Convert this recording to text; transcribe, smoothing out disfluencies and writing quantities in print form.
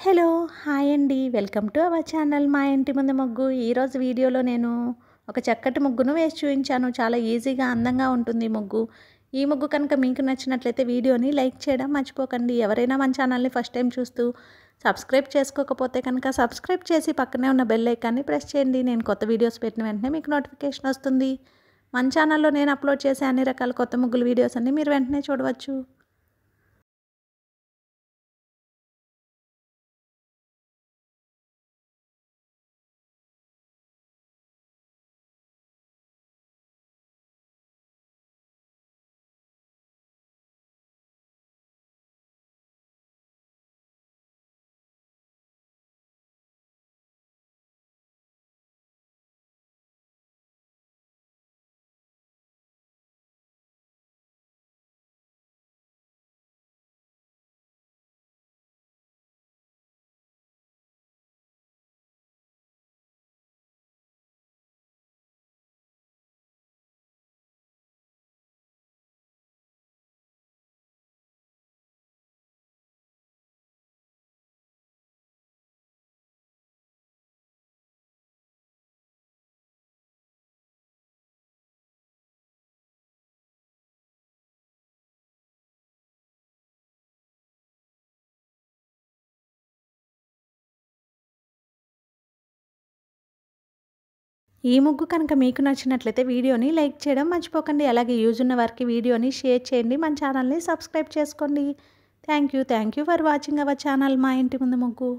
Hello! Hi అండి. Welcome to our channel మా ఇంటి ముందు ముగ్గు. ఈరోజు వీడియోలో నేను ఒక చక్కటి ముగ్గును వేసి చూయించాను. చాలా ఈజీగా, అందంగా ఉంటుంది ఈ ముగ్గు. ఈ ముగ్గు కనుక మీకు నచ్చినట్లయితే వీడియోని లైక్ చేయడం మర్చిపోకండి. ఎవరైనా మన ఛానల్ని ఫస్ట్ టైం చూస్తూ సబ్స్క్రైబ్ చేసుకోకపోతే కనుక సబ్స్క్రైబ్ చేసి పక్కనే ఉన్న బెల్ ఐకాన్ని ప్రెస్ చేయండి. నేను కొత్త వీడియోస్ పెట్టిన వెంటనే మీకు నోటిఫికేషన్ వస్తుంది. మన ఛానల్లో నేను అప్లోడ్ చేసే అన్ని రకాల కొత్త ముగ్గుల వీడియోస్ అన్ని మీరు వెంటనే చూడవచ్చు. ఈ ముగ్గు కనుక మీకు నచ్చినట్లయితే వీడియోని లైక్ చేయడం మర్చిపోకండి. అలాగే యూజ్ ఉన్న వారికి వీడియోని షేర్ చేయండి. మన ఛానల్ని సబ్స్క్రైబ్ చేసుకోండి. Thank you for watching our channel మా ఇంటి ముందు ముగ్గు.